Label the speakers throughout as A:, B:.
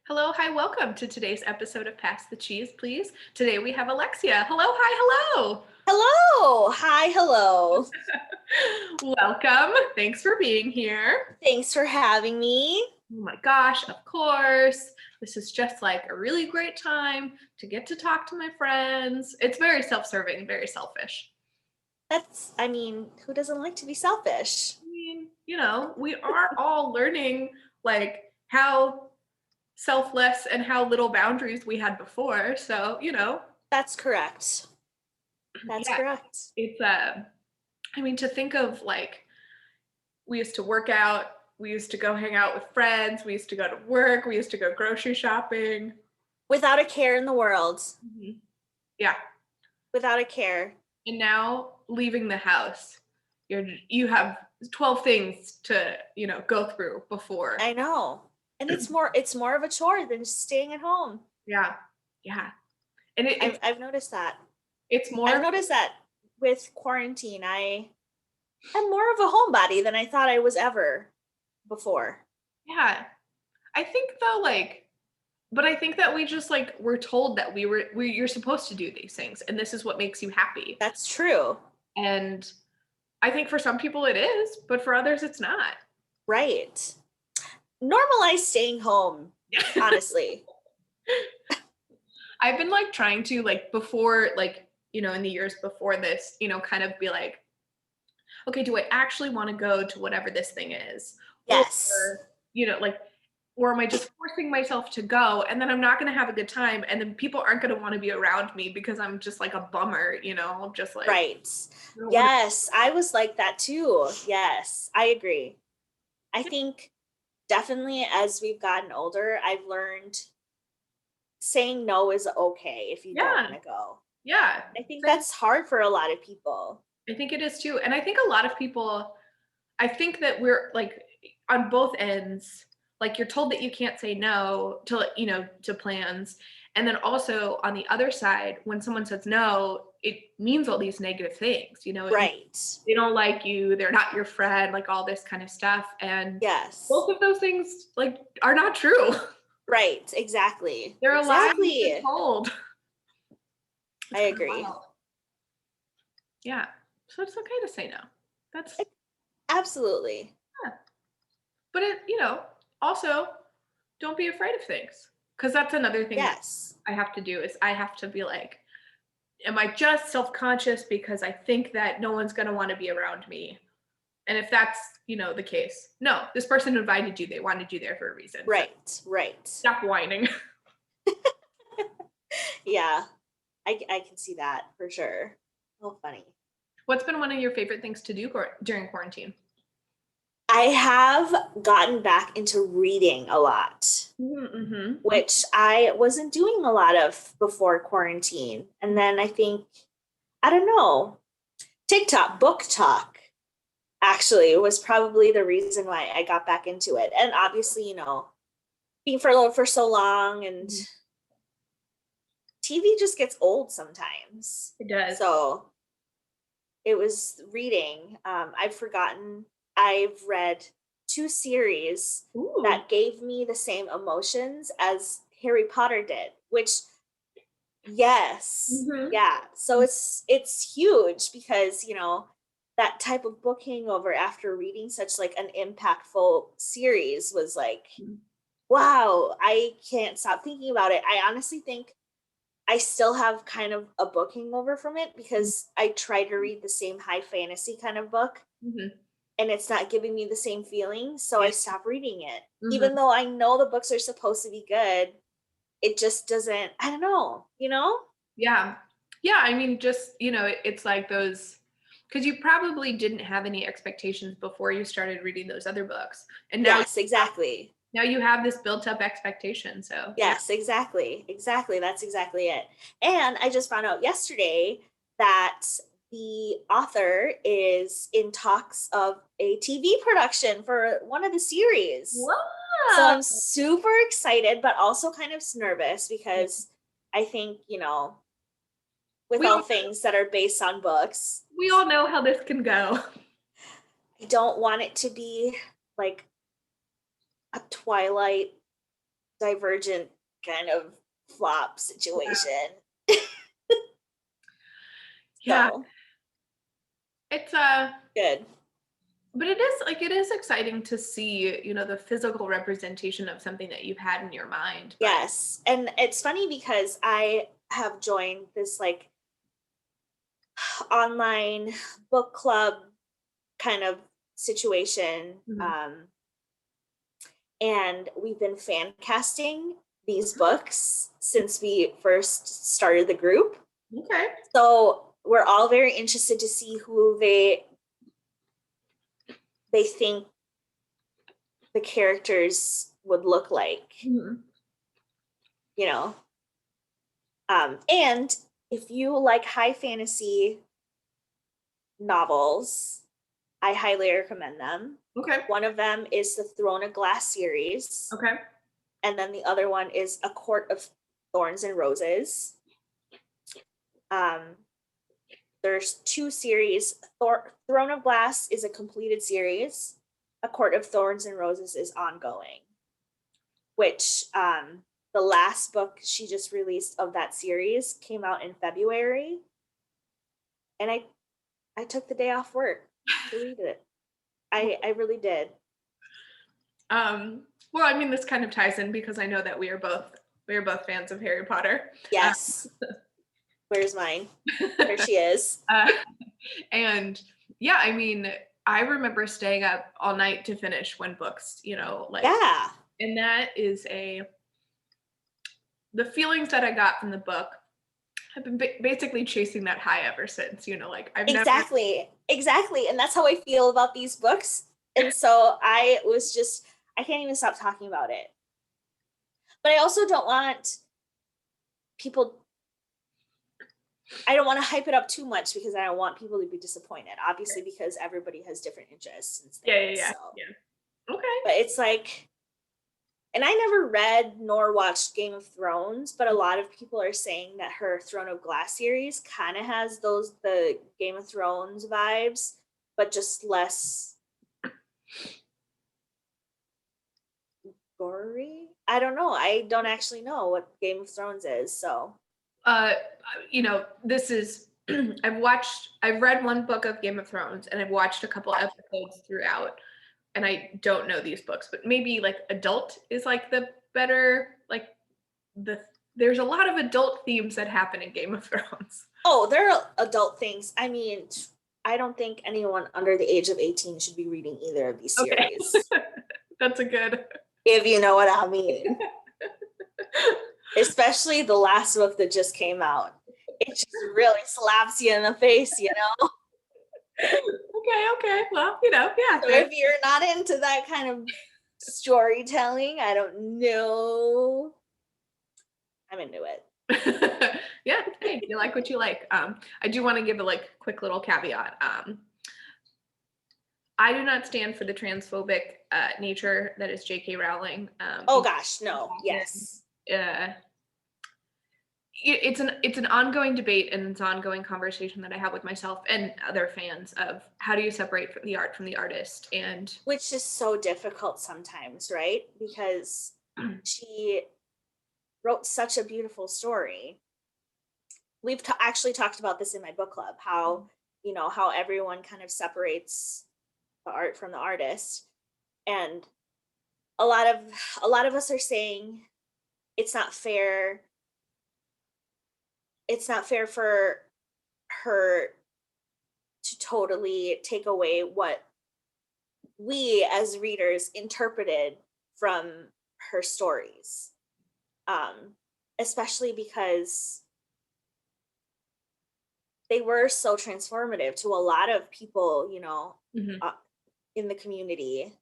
A: Hello, hi, welcome to today's episode of Pass the Cheese, Please. Today we have Alexia. Hello, hi, hello.
B: Hello. Hi, hello.
A: Welcome. Thanks for being here.
B: Thanks for having me.
A: Oh my gosh, of course. This is just like a really great time to get to talk to my friends. It's very self-serving, very selfish.
B: Who doesn't like to be selfish?
A: I mean, we are all learning like how selfless and how little boundaries we had before. So,
B: That's correct. That's
A: yeah,
B: correct.
A: it's I mean, to think of like we used to work out, we used to go hang out with friends, we used to go to work, we used to go grocery shopping.
B: Without a care in the world.
A: Mhm. Yeah.
B: Without a care.
A: And now leaving the house, you have 12 things to, go through before.
B: I know. And it's more of a chore than just staying at home.
A: Yeah. Yeah. And
B: I've noticed that.
A: it's
B: I've
A: more,
B: noticed that with quarantine, I'm more of a homebody than I thought I was ever before.
A: yeah. I think though, but I think that we just like we're told that you're supposed to do these things and this is what makes you happy.
B: That's true.
A: And I think for some people it is, but for others it's not.
B: Right. Normalize staying home, honestly.
A: I've been like trying to like before in the years before this, kind of be like, okay, do I actually want to go to whatever this thing is? Or,
B: Yes.
A: like, or am I just forcing myself to go and then I'm not going to have a good time and then people aren't going to want to be around me because I'm just like a bummer, just like
B: Right.
A: I don't want
B: Yes, I was like that too. Yes, I agree. I
A: to.
B: think definitely as we've gotten older, I've learned saying no is okay if you don't
A: Yeah.
B: want to go.
A: Yeah.
B: I think
A: So
B: that's hard for a lot of people.
A: I think it is too. And I think a lot of people, I think that we're like on both ends, like you're told that you can't say no to, to plans. And then also on the other side, when someone says no, it means all these negative things, it means
B: Right.
A: they don't like you, they're not your friend, like all this kind of stuff. And
B: Yes.
A: both of those things like are not true.
B: Right. Exactly.
A: They're a lie we've been
B: Exactly.
A: told.
B: I
A: It's kind of
B: agree.
A: wild. Yeah. So it's okay to say no. That's
B: Absolutely.
A: yeah. But also don't be afraid of things. Because that's another thing that
B: Yes.
A: I have to do is I have to be like, am I just self-conscious because I think that no one's gonna want to be around me? And if that's, the case, no, this person invited you, they wanted you there for a reason. So
B: Right. Right.
A: stop whining.
B: Yeah. I can see that for sure. Oh, funny.
A: What's been one of your favorite things to do during quarantine?
B: I have gotten back into reading a lot,
A: Mm-hmm.
B: which I wasn't doing a lot of before quarantine. And then I think, I don't know, TikTok, book talk actually was probably the reason why I got back into it. And obviously, being furloughed for so long and
A: Mm-hmm.
B: TV just gets old sometimes.
A: It does.
B: So it was reading. I've read two series
A: Ooh.
B: that gave me the same emotions as Harry Potter did, which yes,
A: Mm-hmm.
B: yeah. So it's huge because, that type of book hangover after reading such like an impactful series was like, wow, I can't stop thinking about it. I honestly think I still have kind of a book hangover from it because I try to read the same high fantasy kind of book
A: Mm-hmm.
B: and it's not giving me the same feeling. So
A: Yeah.
B: I stopped reading it.
A: Mm-hmm.
B: Even though I know the books are supposed to be good, it just doesn't, I don't know?
A: Yeah. Yeah, I mean, just, it's like those because you probably didn't have any expectations before you started reading those other books. And
B: Yes, exactly.
A: now you have this built up expectation. So, yeah.
B: Yes, exactly. Exactly. That's exactly it. And I just found out yesterday that the author is in talks of a TV production for one of the series. So
A: Wow.
B: I'm super excited, but also kind of nervous because I think, with
A: We
B: all
A: all,
B: things that are based on books,
A: we all know how this can go.
B: I don't want it to be like a Twilight Divergent kind of flop situation.
A: Yeah.
B: So
A: It's
B: good.
A: but it is exciting to see, the physical representation of something that you've had in your mind. But
B: Yes. And it's funny because I have joined this like online book club kind of situation.
A: mhm.
B: And we've been fan casting these books since we first started the group.
A: Okay.
B: So we're all very interested to see who they think the characters would look like,
A: Mhm.
B: you know. And if you like high fantasy novels, I highly recommend them.
A: Okay.
B: One of them is the Throne of Glass series,
A: Okay.
B: and then the other one is A Court of Thorns and Roses. Um, there's two series. Throne of Glass is a completed series. A Court of Thorns and Roses is ongoing, which the last book she just released of that series came out in February. And I took the day off work to read it. I really did.
A: Well, I mean, this kind of ties in because I know that we are both fans of Harry Potter.
B: Yes. Where's mine? There she is.
A: Uh, and yeah, I mean, I remember staying up all night to finish one books, like,
B: Yeah.
A: and that is the feelings that I got from the book. I've been basically chasing that high ever since, like I've never.
B: Exactly. And that's how I feel about these books. And so I can't even stop talking about it. But I also don't want people, I don't want to hype it up too much because I don't want people to be disappointed, obviously, because everybody has different interests and
A: Yeah,
B: things.
A: yeah,
B: So,
A: yeah. Okay.
B: but it's like, and I never read nor watched Game of Thrones, but a lot of people are saying that her Throne of Glass series kind of has the Game of Thrones vibes, but just less gory. I don't know. I don't actually know what Game of Thrones is, so
A: Uh, this is I've read one book of Game of Thrones and I've watched a couple episodes throughout, and I don't know these books, but maybe like adult is like the better, like there's a lot of adult themes that happen in Game of Thrones.
B: oh, there are adult things. I mean, I don't think anyone under the age of 18 should be reading either of these
A: Okay.
B: series.
A: That's a good.
B: If you know what I mean. Especially the last book that just came out. It just really slaps you in the face, you know?
A: Okay. Well, yeah.
B: So if you're not into that kind of storytelling, I don't know. I'm into it.
A: Yeah, hey, you like what you like. I do want to give a quick little caveat. I do not stand for the transphobic nature that is J.K. Rowling.
B: Oh gosh, no. Yes.
A: Uh, it's an ongoing debate and it's an ongoing conversation that I have with myself and other fans of how do you separate the art from the artist, and
B: Which is so difficult sometimes, right? Because she wrote such a beautiful story. We've actually talked about this in my book club, how, how everyone kind of separates the art from the artist. And a lot of us are saying it's not fair. It's not fair for her to totally take away what we as readers interpreted from her stories. Especially because they were so transformative to a lot of people,
A: Mhm.
B: in the community.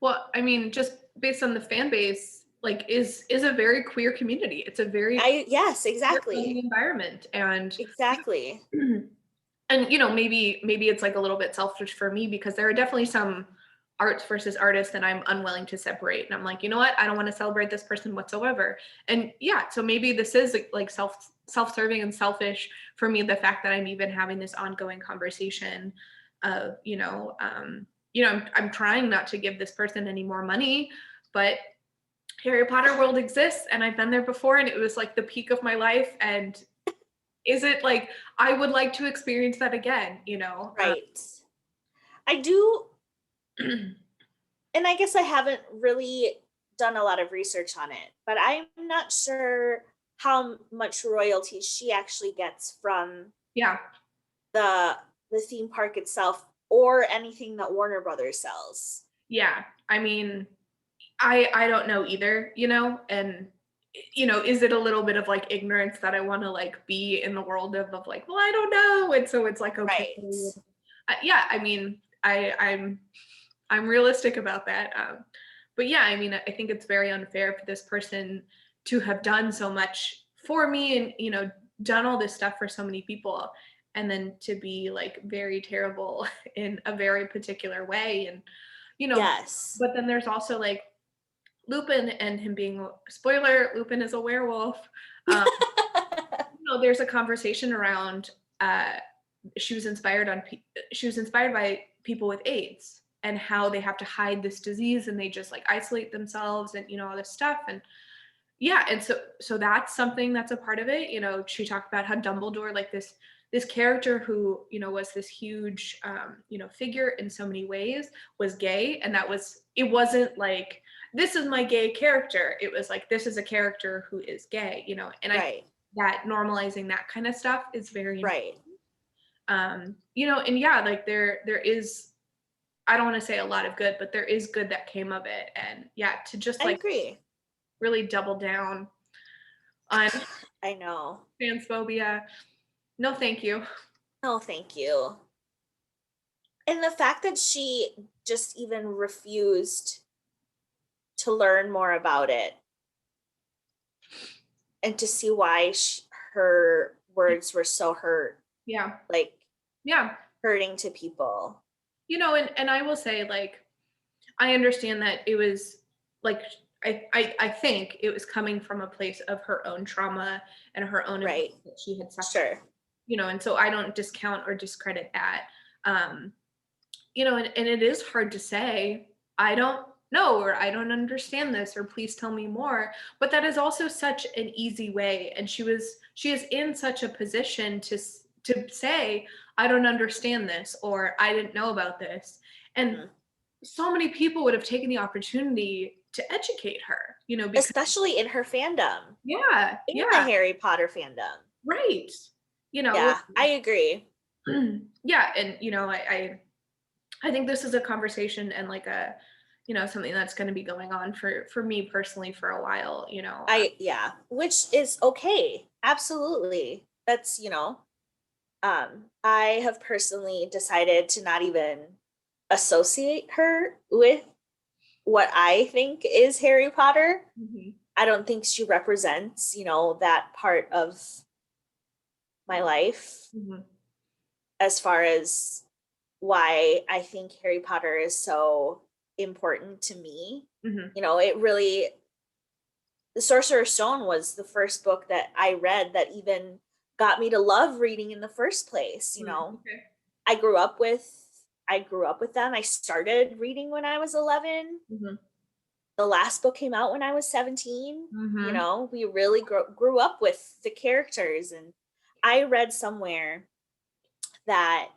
A: Well, I mean, just based on the fan base, is a very queer community. It's a very
B: Yes,
A: queer
B: exactly.
A: environment, and
B: Exactly.
A: maybe it's like a little bit selfish for me because there are definitely some arts versus artists that I'm unwilling to separate, and I'm like, you know what, I don't want to celebrate this person whatsoever. And yeah, so maybe this is like self-serving and selfish for me, the fact that I'm even having this ongoing conversation of I'm trying not to give this person any more money, but Harry Potter world exists and I've been there before and it was like the peak of my life, and is it like I would like to experience that again, you know?
B: Right. I do, and I guess I haven't really done a lot of research on it, but I'm not sure how much royalty she actually gets from
A: Yeah.
B: the the theme park itself or anything that Warner Brothers sells.
A: Yeah. I mean, I don't know either, you know, and you know, is it a little bit of like ignorance that I want to like be in the world of like, well, I don't know, and so it's like okay,
B: Right.
A: yeah. I mean, I'm realistic about that, but yeah, I mean, I think it's very unfair for this person to have done so much for me, and you know, done all this stuff for so many people, and then to be like very terrible in a very particular way, and you know,
B: Yes.
A: but then there's also like Lupin and him being, spoiler, Lupin is a werewolf. Um, you know, there's a conversation around uh, she was inspired on she was inspired by people with AIDS and how they have to hide this disease and they just like isolate themselves and you know all this stuff, and yeah, and so that's something that's a part of it. You know, she talked about how Dumbledore, like this character who you know was this huge you know figure in so many ways, was gay, and that was, it wasn't like this is my gay character. It was like this is a character who is gay. You know, and I think
B: Right.
A: that normalizing that kind of stuff is very important.
B: Right.
A: You know, and yeah, like there is, I don't want to say a lot of good, but there is good that came of it, and yeah, to just
B: I
A: like
B: agree.
A: really double down on
B: I know.
A: transphobia. No, thank you.
B: No, thank you. And the fact that she just even refused to learn more about it and to see why her words were so
A: Yeah.
B: like
A: Yeah.
B: hurting to people.
A: You know, and I will say, like, I understand that it was like I think it was coming from a place of her own trauma and her own abuse
B: Right.
A: that she had suffered,
B: Sure.
A: you know, and so I don't discount or discredit that. Um, you know, and it is hard to say, I don't know, or I don't understand this, or please tell me more. But that is also such an easy way. And she is in such a position to say, I don't understand this, or I didn't know about this. And
B: Mhm.
A: so many people would have taken the opportunity to educate her, you know, because
B: Especially in her fandom,
A: yeah,
B: in the
A: yeah,
B: Harry Potter fandom.
A: right. You know,
B: Yeah, I agree.
A: yeah, and you know, I think this is a conversation and like a, you know, something that's going to be going on for me personally for a while, you know.
B: Yeah, which is okay. Absolutely. That's, I have personally decided to not even associate her with what I think is Harry Potter.
A: Mhm.
B: I don't think she represents, that part of my life
A: Mhm.
B: as far as why I think Harry Potter is so important to me.
A: Mhm.
B: It really, The Sorcerer's Stone was the first book that I read that even got me to love reading in the first place.
A: Okay.
B: I grew up with I grew up with them. I started reading when I was 11.
A: Mhm.
B: The last book came out when I was 17.
A: Mhm.
B: We really grew up with the characters, and I read somewhere that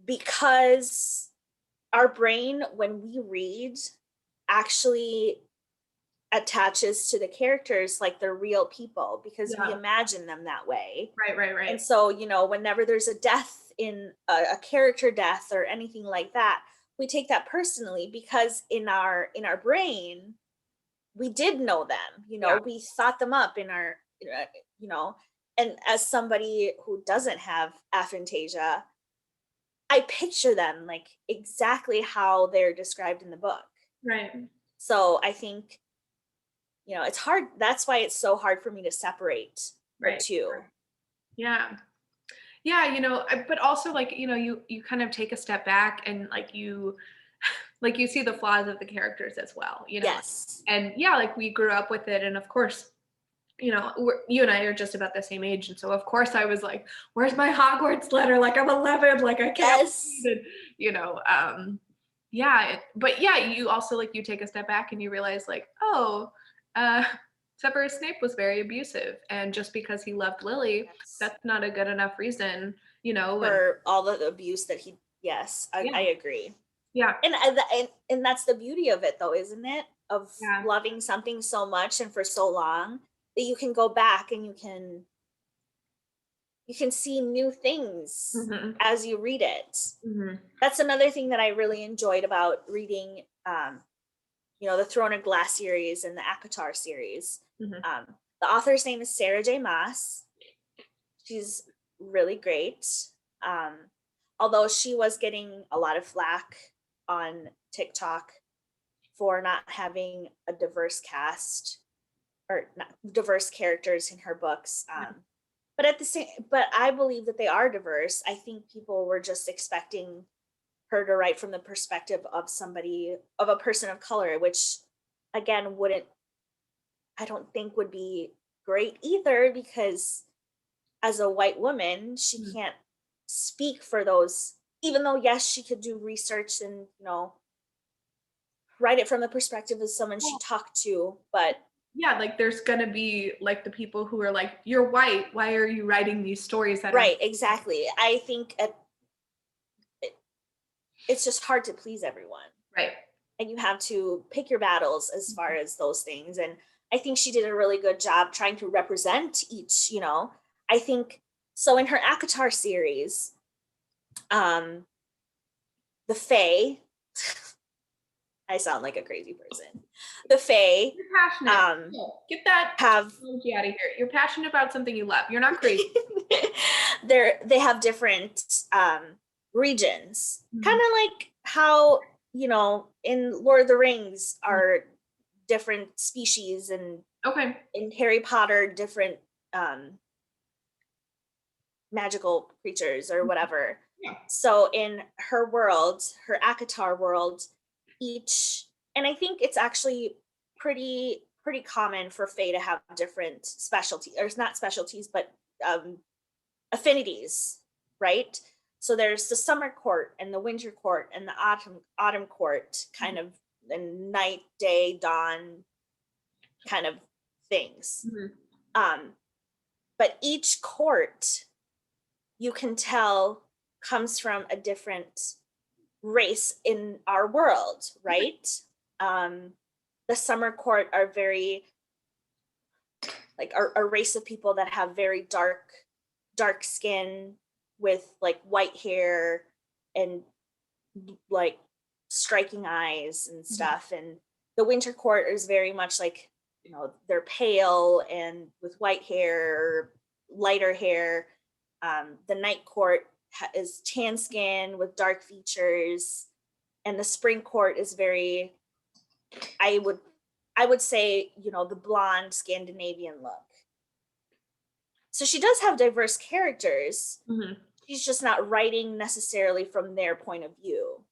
B: because our brain when we read actually attaches to the characters like they're real people because we
A: Yeah.
B: imagine them that way.
A: Right, right,
B: And
A: right.
B: so, whenever there's a death in a character death or anything like that, we take that personally because in our brain, we did know them,
A: Yeah.
B: we thought them up in our, uh, you know, and as somebody who doesn't have aphantasia, I picture them like exactly how they're described in the book.
A: Right.
B: So I think, it's hard. That's why it's so hard for me to separate the
A: Right.
B: two.
A: Yeah. Yeah, you know, but also like, you know, you kind of take a step back and like you see the flaws of the characters as well, you know.
B: Yes.
A: And yeah, like we grew up with it, and of course, you know, you and I are just about the same age, and so of course I was like, "Where's my Hogwarts letter? Like I'm 11, like I can't
B: Yes.
A: read it," you know. Yeah, but yeah, you also like you take a step back and you realize like, oh, uh, Severus Snape was very abusive, and just because he loved Lily,
B: Yes.
A: that's not a good enough reason, you know. And
B: For all the abuse that he, yes, I
A: yeah,
B: agree.
A: yeah,
B: And that's the beauty of it though, isn't it? Of
A: yeah,
B: loving something so much and for so long that you can go back and you can see new things
A: hmm
B: as you read it.
A: hmm
B: That's another thing that I really enjoyed about reading the Throne of Glass series and the Akatar series.
A: hmm
B: Um, the author's name is Sarah J Maas. She's really great. Um, Although she was getting a lot of flack on TikTok for not having a diverse cast or not diverse characters in her books. But at the same, but I believe that they are diverse. I think people were just expecting her to write from the perspective of a person of color, which again wouldn't, I don't think would be great either, because as a white woman, she can't speak for those, even though yes, she could do research and write it from the perspective of someone she talked to, but
A: yeah. Like there's gonna be like the people who are like, you're white, why are you writing these stories that are
B: right, exactly. I think it's just hard to please everyone,
A: right?
B: and you have to pick your battles as far as those things. And I think she did a really good job trying to represent each. I think so. In her Akatar series, um, the Fae. I sound like a crazy person. The Fae
A: You're passionate.
B: um,
A: No, get that
B: have
A: energy out of here. You're passionate about something you love. You're not crazy.
B: they have different regions, kind
A: Mhm.
B: of like how in Lord of the Rings are different species, and
A: Okay.
B: in Harry Potter different um, magical creatures or whatever.
A: Yeah.
B: So in her world, her Akatar world, each, and I think it's actually pretty common for Fae to have different specialties, or not specialties, but um, affinities, right? So there's the summer court and the winter court and the autumn court, kind of, and night, day, dawn kind of things.
A: Mhm.
B: Um, but each court, you can tell, comes from a different race in our world, right? Um, the summer court are very like a race of people that have very dark skin with like white hair and like striking eyes and
A: Mhm.
B: stuff. And the winter court is very much like, they're pale and with white hair, lighter hair. The night court is tan skin with dark features, and the spring court is very, I would I would say, the blonde Scandinavian look. So she does have diverse characters.
A: Mhm.
B: She's just not writing necessarily from their point of view.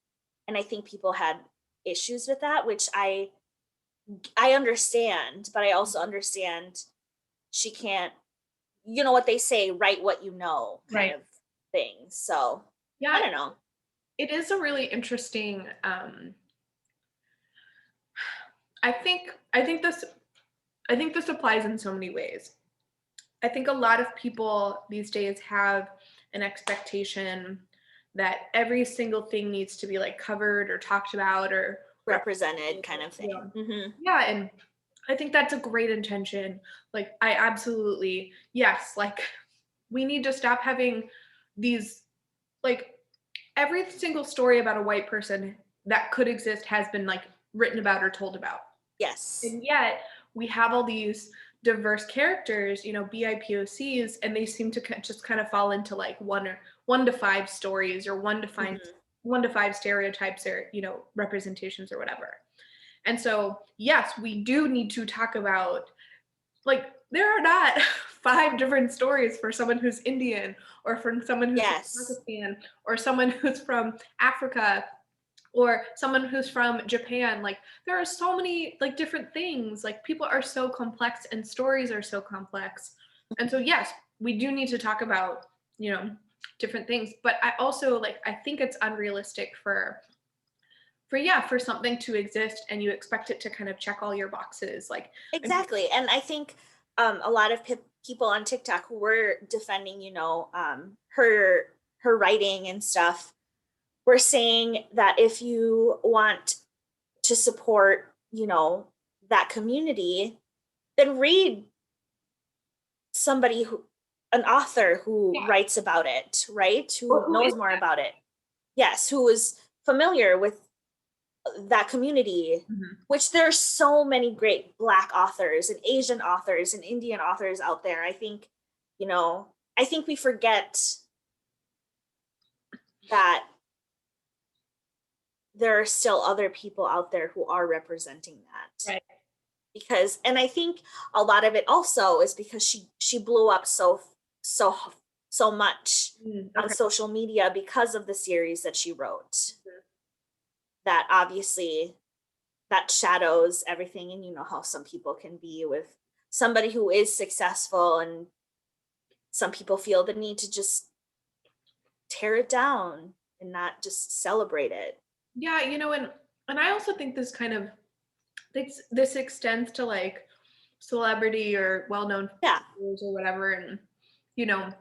B: And I think people had issues with that, which I understand, but I also understand she can't, what they say, write what you know, kind
A: Right.
B: of thing. So I
A: Yeah,
B: don't know.
A: it is a really interesting. I think. I think this. I think this applies in so many ways. I think a lot of people these days have an expectation that every single thing needs to be like covered or talked about or
B: Represented
A: represented.
B: kind of
A: Yeah.
B: thing. Hmm.
A: Yeah, and I think that's a great intention. Like I absolutely, yes, like we need to stop having these like every single story about a white person that could exist has been like written about or told about.
B: Yes.
A: And yet we have all these diverse characters, BIPOCs, and they seem to just kind of fall into like 1 to 5 stories or 1 to 5
B: Hmm.
A: 1 to 5 stereotypes or representations or whatever. And so yes, we do need to talk about like there are not 5 different stories for someone who's Indian or for someone who's from
B: Yes.
A: Pakistan or someone who's from Africa or someone who's from Japan. Like there are so many like different things. Like people are so complex and stories are so complex. And so yes, we do need to talk about, different things. But I also like I think it's unrealistic for for something to exist and you expect it to kind of check all your boxes. Like, I mean,
B: Exactly. And I think a lot of people on TikTok who were defending, her writing and stuff were saying that if you want to support, that community, then read somebody who an author who
A: yeah,
B: writes about it, right?
A: or
B: Who
A: who is
B: knows more about it. Yes, who is familiar with that community,
A: mhm.
B: which there's so many great Black authors and Asian authors and Indian authors out there. You know, I think we forget that there are still other people out there who are representing that.
A: Right.
B: Because, and I think a lot of it also is because she blew up so so much on
A: Okay.
B: social media because of the series that she wrote, that obviously that shadows everything. And you know how some people can be with somebody who is successful, and some people feel the need to just tear it down and not just celebrate it.
A: Yeah, and I also think this extends to like celebrity or well-known
B: Yeah.
A: figures or whatever, and you know,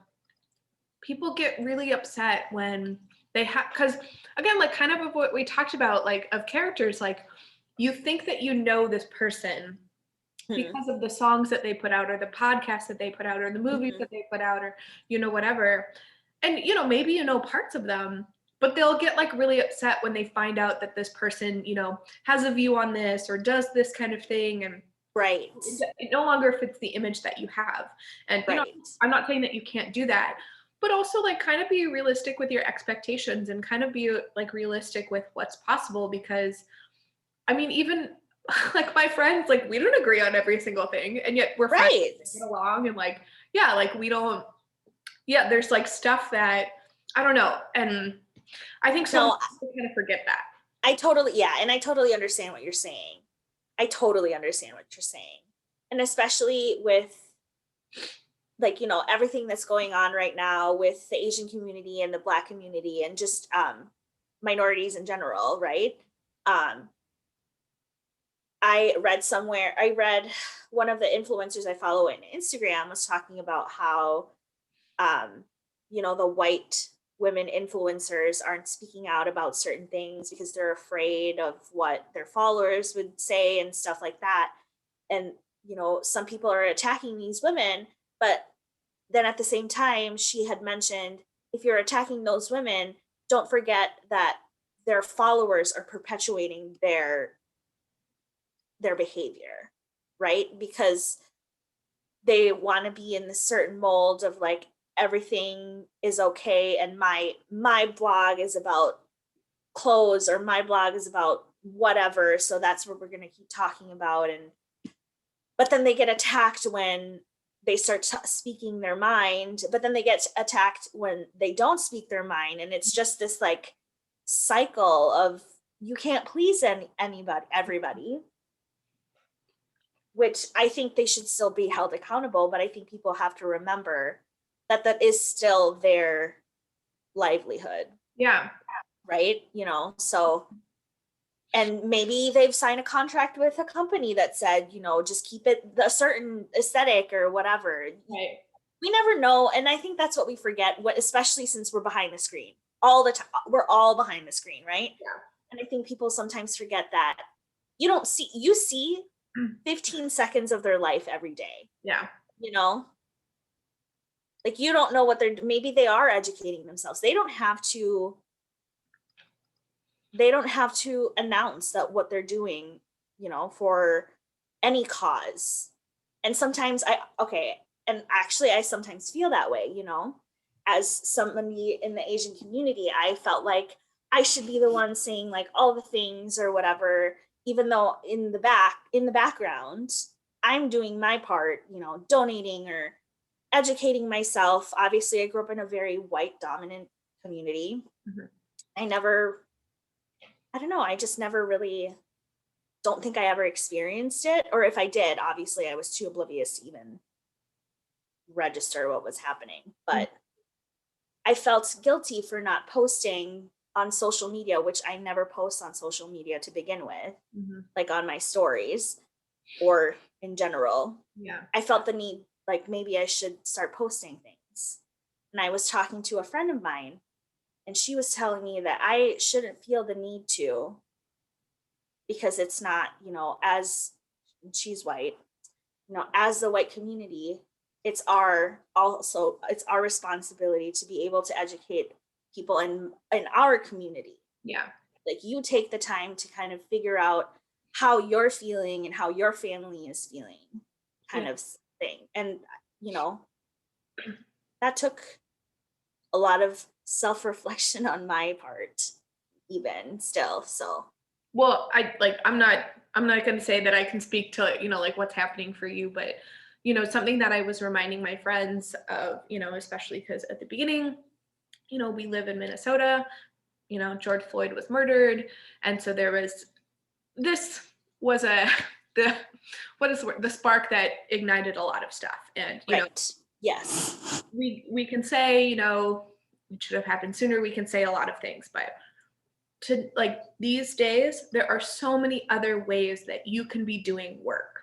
A: people get really upset when they have, because again, like kind of what we talked about, like of characters, like you think that you know this person
B: Hmm.
A: because of the songs that they put out or the podcasts that they put out or the movies
B: Hmm.
A: that they put out or whatever, and maybe parts of them, but they'll get like really upset when they find out that this person has a view on this or does this kind of thing, and
B: Right.
A: it no longer fits the image that you have. And
B: Right.
A: I'm not saying that you can't do that, but also like kind of be realistic with your expectations and kind of be like realistic with what's possible, because I mean, even like my friends, like we don't agree on every single thing, and yet we're friends
B: Right.
A: and get along, and like yeah, like we don't, yeah, there's like stuff that I don't know, and I think sometimes
B: No,
A: we kind of forget that.
B: I totally, yeah, and I totally understand what you're saying. I totally understand what you're saying. And especially with, like, everything that's going on right now with the Asian community and the Black community and just minorities in general, right? Um I read one of the influencers I follow on Instagram was talking about how um the white women influencers aren't speaking out about certain things because they're afraid of what their followers would say and stuff like that. And some people are attacking these women, but then at the same time she had mentioned, if you're attacking those women, don't forget that their followers are perpetuating their behavior, right? Because they want to be in this certain mold of like everything is okay, and my blog is about clothes, or my blog is about whatever, so that's what we're going to keep talking about. And but then they get attacked when they start speaking their mind, but then they get attacked when they don't speak their mind, and it's just this like cycle of you can't please anybody, everybody, which I think they should still be held accountable. But I think people have to remember that that is still their livelihood,
A: Yeah.
B: right? So, and maybe they've signed a contract with a company that said, just keep it a certain aesthetic or whatever.
A: Right.
B: We never know. And I think that's what we forget, especially since we're behind the screen all the time. We're all behind the screen, right?
A: Yeah.
B: And I think people sometimes forget that you see 15 seconds of their life every day,
A: Yeah.
B: you know? Like you don't know what maybe they are educating themselves. They don't have to announce that what they're doing, for any cause. And sometimes and actually I sometimes feel that way, as somebody in the Asian community. I felt like I should be the one saying like all the things or whatever, even though in the background, I'm doing my part, donating or educating myself. Obviously, I grew up in a very white dominant community.
A: Mhm.
B: I never, I don't know, I just never really don't think I ever experienced it. Or if I did, obviously I was too oblivious to even register what was happening.
A: Mm.
B: But I felt guilty for not posting on social media, which I never post on social media to begin with,
A: Mm-hmm.
B: like on my stories or in general,
A: Yeah.
B: I felt the need, like maybe I should start posting things. And I was talking to a friend of mine, and she was telling me that I shouldn't feel the need to, because it's not, as she's white, as the white community, it's our responsibility to be able to educate people in our community.
A: Yeah.
B: Like, you take the time to kind of figure out how you're feeling and how your family is feeling, kind
A: Yeah.
B: of thing. And you know that took a lot of self-reflection on my part, even still. So
A: Well, I'm not going to say that I can speak to, like what's happening for you, but something that I was reminding my friends of, especially because at the beginning, we live in Minnesota, George Floyd was murdered, and so this was the what is the word? The spark that ignited a lot of stuff. And
B: right, yes,
A: we can say, it should have happened sooner. We can say a lot of things, but to like these days, there are so many other ways that you can be doing work.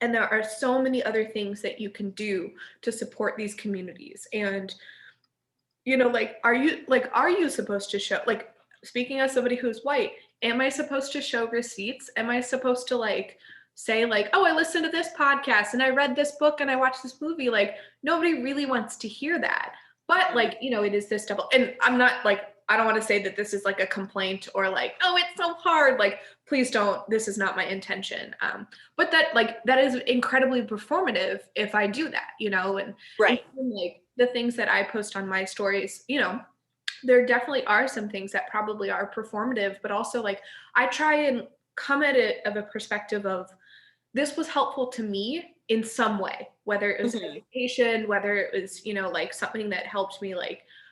A: And there are so many other things that you can do to support these communities. And, are you supposed to show, like, speaking as somebody who's white, am I supposed to show receipts? Am I supposed to say oh, I listened to this podcast and I read this book and I watched this movie? Like, nobody really wants to hear that. But it is this double, and I'm not I don't want to say that this is like a complaint or oh, it's so hard. Like, please don't, this is not my intention. But that is incredibly performative if I do that, and
B: right,
A: like the things that I post on my stories, there definitely are some things that probably are performative, but also I try and come at it of a perspective of this was helpful to me in some way, whether it was education, whether it was, something that helped me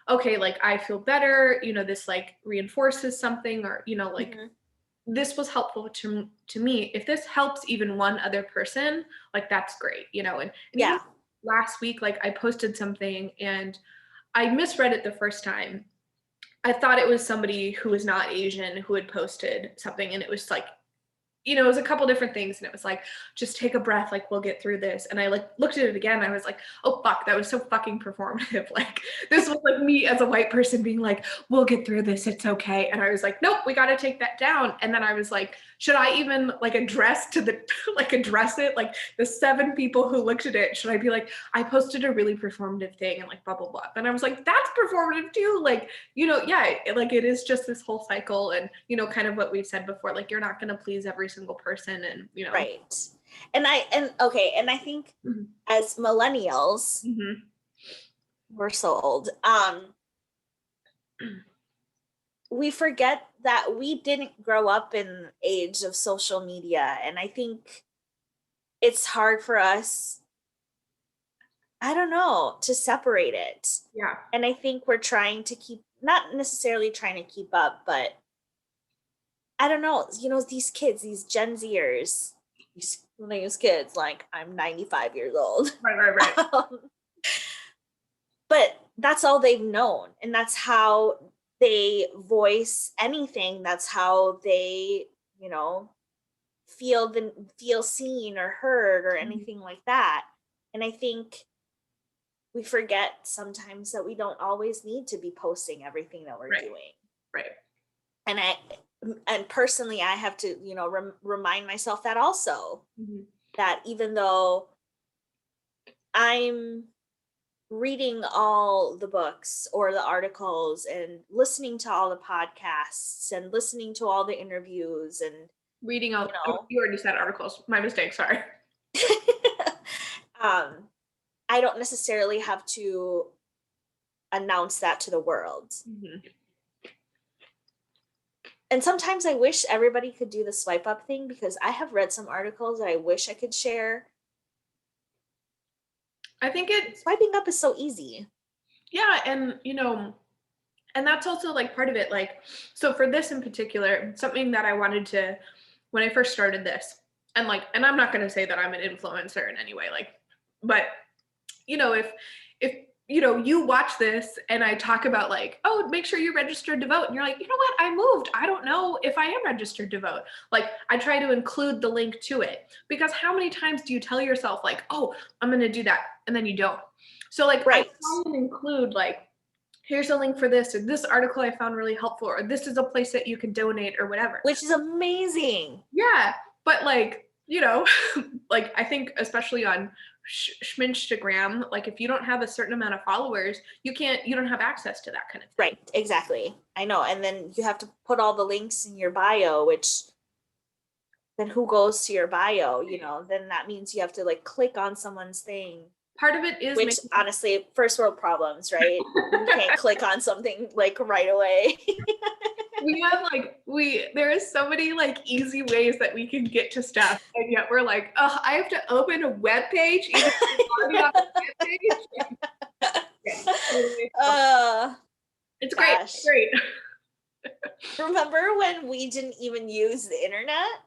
A: okay, I feel better, this reinforces something, or, this was helpful to me. If this helps even one other person, that's great, and even
B: yeah,
A: last week, I posted something and I misread it the first time. I thought it was somebody who was not Asian who had posted something, and it was it was a couple different things, and it was just take a breath, we'll get through this. And I looked at it again, and I was oh fuck, that was so fucking performative. This was me as a white person being we'll get through this, it's okay. And I was nope, we got to take that down. And then I was should I even address to the address it, the 7 people who looked at it, should I be I posted a really performative thing and blah blah blah? And I was that's performative too, yeah, it is just this whole cycle. And kind of what we've said before, you're not going to please every single person, and
B: right. And I think as millennials, we're so old, we forget that we didn't grow up in the age of social media. And I think it's hard for us, I don't know, to separate it.
A: yeah,
B: And I think we're trying to not necessarily trying to keep up, but I don't know, these kids, these Gen Zers, these kids, I'm 95 years old.
A: right.
B: But that's all they've known. And that's how they voice anything. That's how they, feel seen or heard or anything like that. And I think we forget sometimes that we don't always need to be posting everything that we're doing.
A: Right.
B: And personally, I have to, remind myself that also, that even though I'm reading all the books or the articles and listening to all the podcasts and listening to all the interviews and
A: reading all, you already said articles, my mistake, sorry.
B: I don't necessarily have to announce that to the world. And sometimes I wish everybody could do the swipe up thing, because I have read some articles that I wish I could share.
A: I think
B: swiping up is so easy.
A: Yeah, and and that's also part of it. So for this in particular, something that I wanted to, when I first started this, and and I'm not going to say that I'm an influencer in any way, but if you know, you watch this and I talk about like, oh, make sure you're registered to vote. And you're like, you know what? I moved. I don't know if I am registered to vote. Like, I try to include the link to it, because how many times do you tell yourself like, oh, I'm going to do that, and then you don't? So like, I
B: Right.
A: try and include like, here's a link for this, or this article I found really helpful, or this is a place that you can donate, or whatever.
B: Which is amazing.
A: Yeah. But like, you know, like I think especially on Schminstagram, like if you don't have a certain amount of followers, you don't have access to that kind of thing.
B: Right, exactly. I know. And then you have to put all the links in your bio, which then who goes to your bio, you know? Then that means you have to like click on someone's thing.
A: Part of it is
B: Which honestly, first world problems, right? You can't click on something like right away.
A: we have like there is so many like easy ways that we can get to stuff, and yet we're like, oh, I have to open a web page, even if it's already on the web page. It's great.
B: Gosh.
A: It's great.
B: Remember when we didn't even use the internet?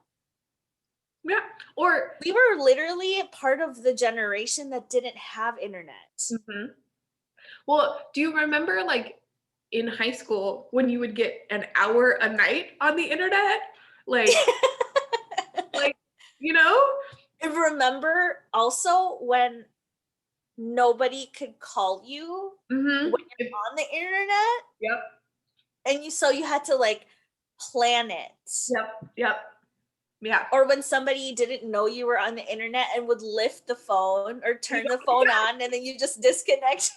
A: Yeah. Or
B: we were literally part of the generation that didn't have internet.
A: Mm-hmm. Well, do you remember like in high school when you would get an hour a night on the internet? Like, like, you know?
B: And remember also when nobody could call you when you're on the internet?
A: Yep.
B: And you had to like plan it.
A: Yep. Yeah.
B: Or when somebody didn't know you were on the internet and would lift the phone or turn the phone on, and then you just disconnect.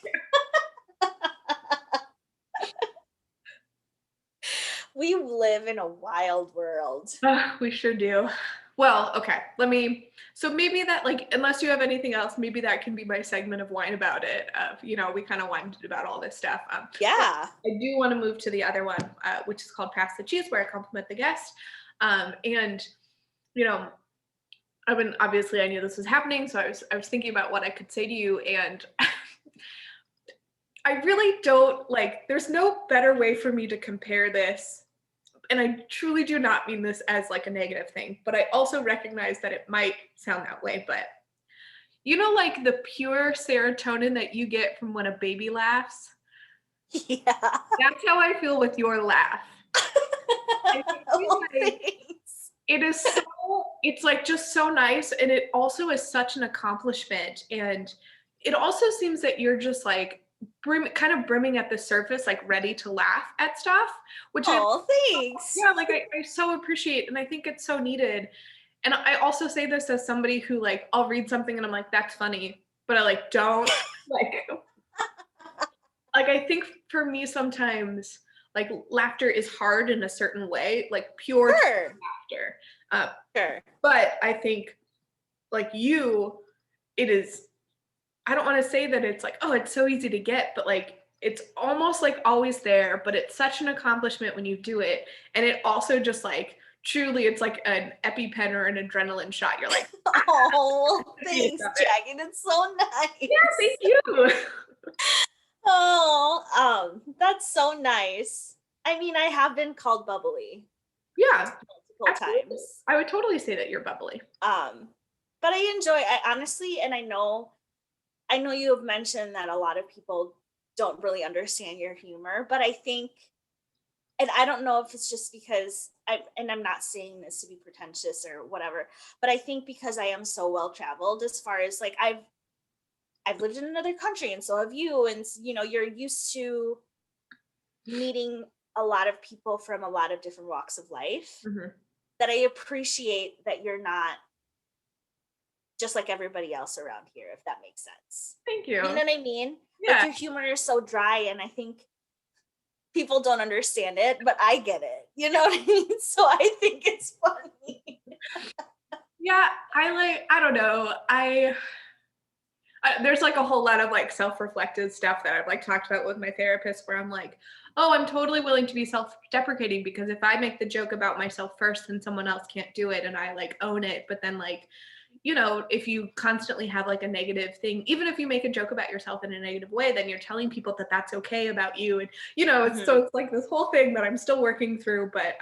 B: We live in a wild world.
A: We sure do. Well, okay. So maybe that, like, unless you have anything else, maybe that can be my segment of Whine About It. You know, we kind of whined about all this stuff.
B: Yeah.
A: I do want to move to the other one, which is called Pass the Cheese, where I compliment the guest. And, you know, obviously I knew this was happening, so I was thinking about what I could say to you, and I really don't like, there's no better way for me to compare this. And I truly do not mean this as like a negative thing, but I also recognize that it might sound that way. But you know, like the pure serotonin that you get from when a baby laughs?
B: Yeah.
A: That's how I feel with your laugh. It is it's like just so nice. And it also is such an accomplishment. And it also seems that you're just like kind of brimming at the surface, like ready to laugh at stuff, which
B: thanks.
A: Yeah, like I so appreciate, and I think it's so needed. And I also say this as somebody who like, I'll read something and I'm like, that's funny, but I like don't like I think for me sometimes like laughter is hard in a certain way, like pure laughter.
B: Sure.
A: But I think like it is, I don't want to say that it's like, oh, it's so easy to get, but like it's almost like always there, but it's such an accomplishment when you do it. And it also just like truly, it's like an EpiPen or an adrenaline shot. You're like,
B: oh, thanks, Dragon. It's so nice.
A: Yeah, thank you.
B: Oh, that's so nice. I mean, I have been called bubbly.
A: Yeah,
B: multiple times.
A: I would totally say that you're bubbly.
B: But I honestly, and I know you have mentioned that a lot of people don't really understand your humor, but I think, and I don't know if it's just because I'm not saying this to be pretentious or whatever, but I think because I am so well traveled as far as like I've lived in another country, and so have you, and you know, you're used to meeting a lot of people from a lot of different walks of life, that I appreciate that you're not just like everybody else around here, if that makes sense.
A: Thank you.
B: You know what I mean?
A: Yeah.
B: Like your humor is so dry, and I think people don't understand it, but I get it. You know what I mean? So I think it's funny.
A: Yeah, I don't know. There's like a whole lot of like self-reflective stuff that I've like talked about with my therapist, where I'm like, oh, I'm totally willing to be self-deprecating, because if I make the joke about myself first, then someone else can't do it, and I like own it. But then like, you know, if you constantly have like a negative thing, even if you make a joke about yourself in a negative way, then you're telling people that that's okay about you. And, you know, so it's like this whole thing that I'm still working through. But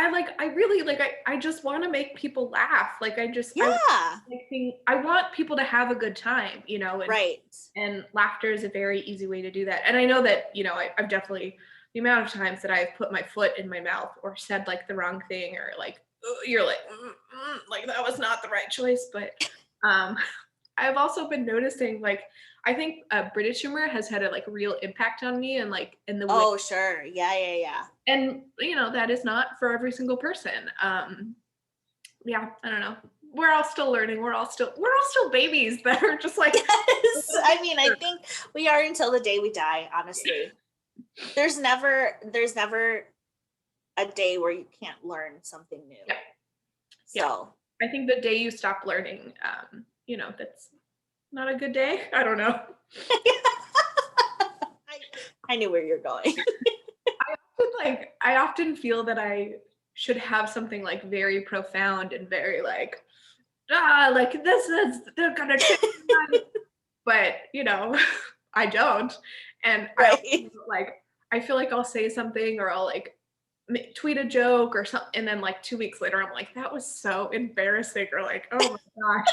A: I really like, I just want to make people laugh. Like,
B: Yeah.
A: think I want people to have a good time,
B: Right.
A: and laughter is a very easy way to do that. And I know that, I've definitely, the amount of times that I've put my foot in my mouth or said like the wrong thing, or like, you're like, like that was not the right choice. But um, I've also been noticing, like, I think British humor has had a like real impact on me, and like in the way,
B: Oh, sure. Yeah, yeah, yeah.
A: and that is not for every single person. Yeah, I don't know. We're all still learning. We're all still babies that are just like,
B: Yes. I mean, I think we are until the day we die, honestly. There's never a day where you can't learn something new.
A: yeah, yeah.
B: So
A: I think the day you stop learning, that's not a good day. I don't know.
B: I knew where you're going.
A: I often feel that I should have something like very profound and very like, like this is they're gonna change my life. But I don't. And I
B: Right.
A: also, like, I feel like I'll say something, or I'll like tweet a joke or something, and then like 2 weeks later I'm like, that was so embarrassing, or like, oh my gosh.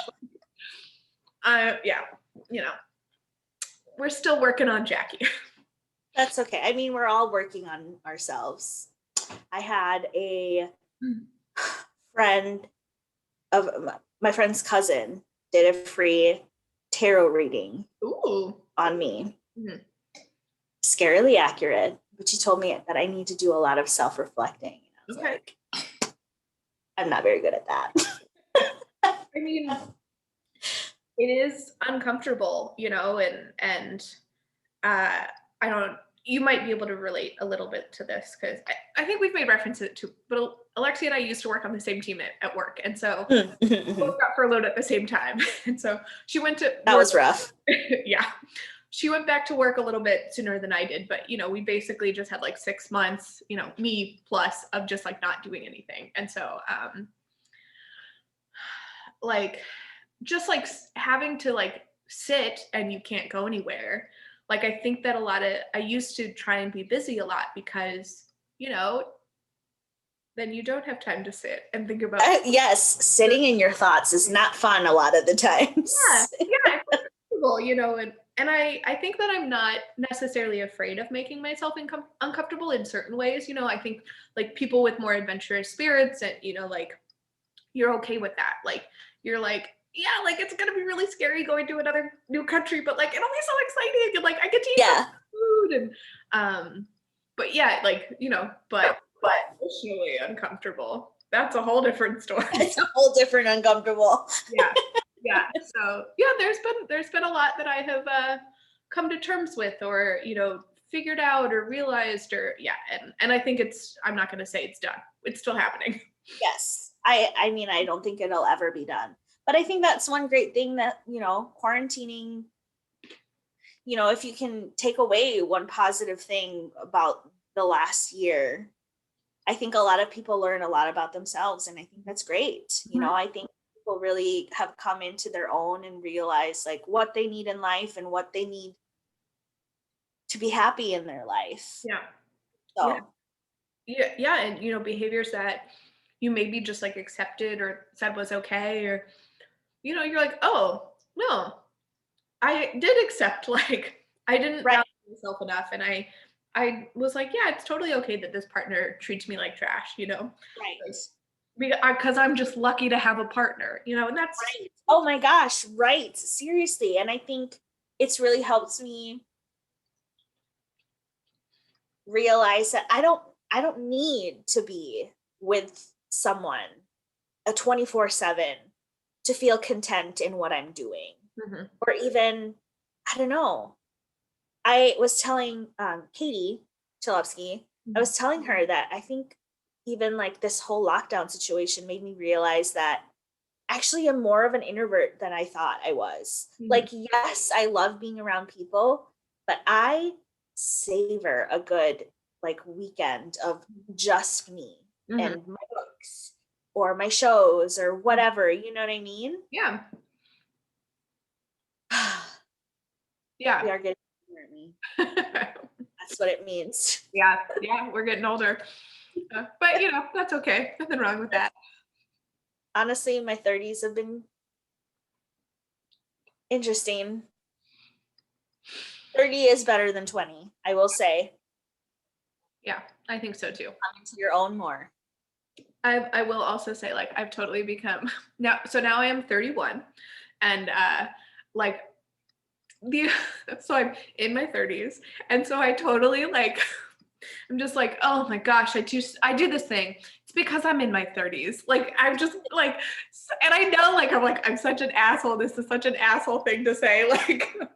A: Yeah, you know, we're still working on Jackie.
B: That's okay. I mean, we're all working on ourselves. I had a friend of my friend's cousin did a free tarot reading
A: Ooh.
B: on me.
A: Mhm.
B: Scarily accurate, but she told me that I need to do a lot of self-reflecting. I was
A: Okay.
B: like, I'm not very good at that.
A: I mean, it is uncomfortable, and I don't. You might be able to relate a little bit to this, because I think we've made references to, but Alexia and I used to work on the same team at work, and so both got furloughed at the same time, and so she went to
B: That
A: work.
B: was rough.
A: Yeah, she went back to work a little bit sooner than I did, but we basically just had like 6 months, me plus, of just like not doing anything, and so like just like having to like sit and you can't go anywhere. Like, I think that I used to try and be busy a lot, because then you don't have time to sit and think about.
B: Yes, sitting in your thoughts is not fun a lot of the times.
A: Yeah, it's uncomfortable, and I think that I'm not necessarily afraid of making myself uncomfortable in certain ways. I think like people with more adventurous spirits, and like, you're okay with that. Like, you're like, yeah, like it's gonna be really scary going to another new country, but like it'll be so exciting, and like I get to eat
B: Yeah.
A: food, and but yeah, like but emotionally uncomfortable. That's a whole different story.
B: It's a whole different uncomfortable.
A: Yeah, yeah. So yeah, there's been a lot that I have come to terms with, or figured out, or realized, or yeah, and I think I'm not gonna say it's done. It's still happening.
B: Yes. I mean, I don't think it'll ever be done. But I think that's one great thing that, quarantining, if you can take away one positive thing about the last year, I think a lot of people learn a lot about themselves. And I think that's great. I think people really have come into their own and realize like what they need in life and what they need to be happy in their life.
A: Yeah. Yeah.
B: So,
A: Yeah, and behaviors that you maybe just like accepted or said was okay, or you're like, oh no, I did accept, like I didn't
B: right.
A: value myself enough, and I was like, yeah, it's totally okay that this partner treats me like trash,
B: Right.
A: because I'm just lucky to have a partner, and that's
B: Right. Oh my gosh, right. Seriously. And I think it's really helped me realize that I don't need to be with someone a 24/7 to feel content in what I'm doing.
A: Mhm.
B: Or even, I don't know. I was telling Katie Chalupsky, I
A: Mhm.
B: was telling her that I think even like this whole lockdown situation made me realize that actually I'm more of an introvert than I thought I was.
A: Mhm.
B: Like, yes, I love being around people, but I savor a good like weekend of just me
A: Mhm.
B: and my books or my shows or whatever, you know what I mean?
A: Yeah,
B: We
A: yeah.
B: are getting older, me. That's what it means.
A: Yeah, yeah, we're getting older. But that's okay. Nothing wrong with that.
B: Honestly, my 30s have been interesting. 30 is better than 20, I will say.
A: Yeah, I think so too.
B: Come into your own more.
A: I will also say, like, I've totally become now. So now I am 31, and like the so I'm in my 30s, and so I totally like I'm just like, oh my gosh, I do this thing. It's because I'm in my 30s. Like I'm just like, and I know I'm such an asshole. This is such an asshole thing to say. Like, but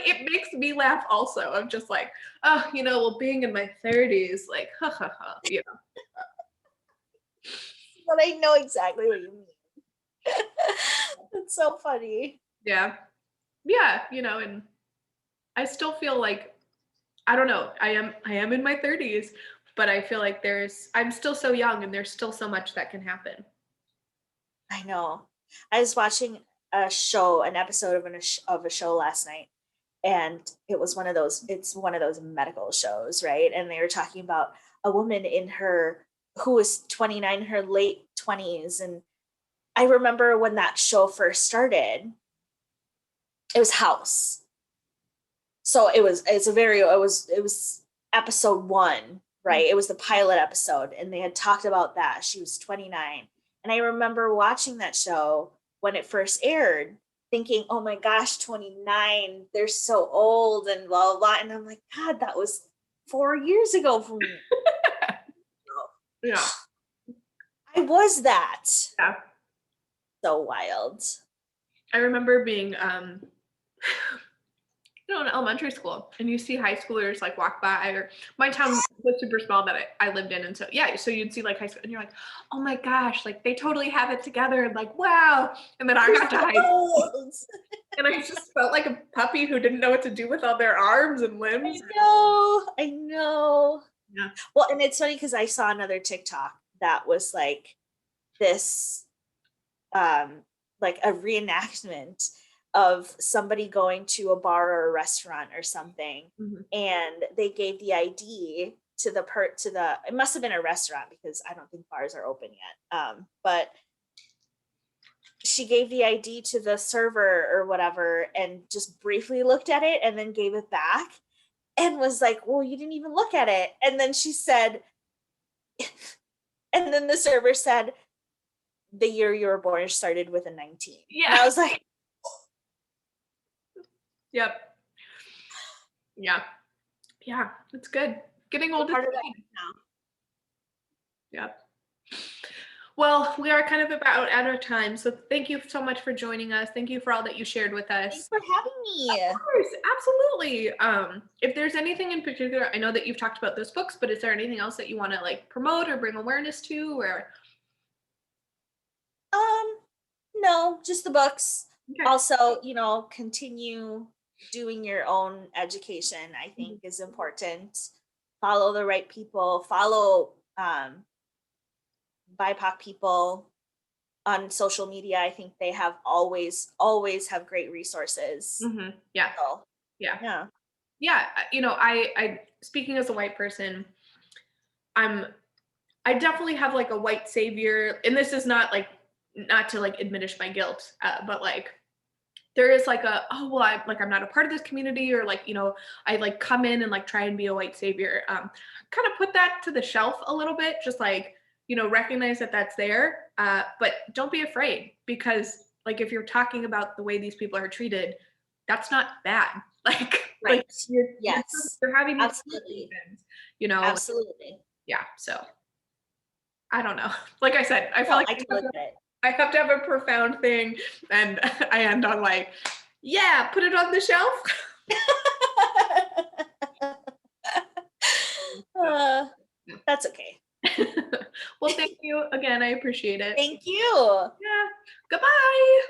A: it makes me laugh also. I'm just like, oh, well, being in my 30s, like, ha ha ha,
B: But I know exactly what you mean. It's so funny.
A: Yeah. Yeah, and I still feel like I don't know. I am in my 30s, but I feel like I'm still so young and there's still so much that can happen.
B: I know. I was watching an episode of a show last night, and it's one of those medical shows, right? And they were talking about a woman who was 29, her late 20s. And I remember when that show first started, it was House. So it was episode 1, right? It was the pilot episode, and they had talked about that. She was 29. And I remember watching that show when it first aired, thinking, oh my gosh, 29, they're so old and blah, blah, blah. And I'm like, God, that was 4 years ago for me.
A: Yeah.
B: I was that.
A: Yeah.
B: So wild.
A: I remember being in elementary school, and you see high schoolers like walk by, or my town was super small that I lived in, and so yeah, so you'd see like high school, and you're like, oh my gosh, like they totally have it together, and like wow, and then I got to high school, and I just felt like a puppy who didn't know what to do with all their arms and limbs.
B: I know.
A: Yeah.
B: Well, and it's funny because I saw another TikTok that was like this, like a reenactment of somebody going to a bar or a restaurant or something,
A: Mhm.
B: and they gave the ID to it must have been a restaurant because I don't think bars are open yet. But she gave the ID to the server or whatever and just briefly looked at it and then gave it back and was like, well, you didn't even look at it. And then she said, and then the server said, the year you were born started with a 19.
A: Yeah.
B: And I was like,
A: yep. Yeah. Yeah. It's good. Getting older.
B: Part of that now.
A: Yep. Well, we are kind of about out of time. So thank you so much for joining us. Thank you for all that you shared with us.
B: Thanks for having me.
A: Of course, absolutely. If there's anything in particular, I know that you've talked about those books, but is there anything else that you want to like promote or bring awareness to, or?
B: No, just the books.
A: Okay.
B: Also, continue doing your own education, I think is important. Follow the right people, follow BIPOC people on social media. I think they have always have great resources.
A: Mm-hmm. Yeah.
B: So,
A: yeah.
B: Yeah.
A: Yeah. I speaking as a white person, I definitely have like a white savior, and this is not to like diminish my guilt, but like there is like I'm not a part of this community, or like I like come in and like try and be a white savior. Kind of put that to the shelf a little bit, just like recognize that that's there, but don't be afraid, because like if you're talking about the way these people are treated, that's not bad. Like
B: Right.
A: like
B: Yes.
A: you're having these
B: Absolutely.
A: conversations,
B: Absolutely.
A: yeah. So I don't know. Like I said, I feel like
B: I totally get it.
A: I have to have a profound thing, and I end on like, yeah, put it on the shelf.
B: That's okay.
A: Well, thank you again. I appreciate it.
B: Thank you.
A: Yeah. Goodbye.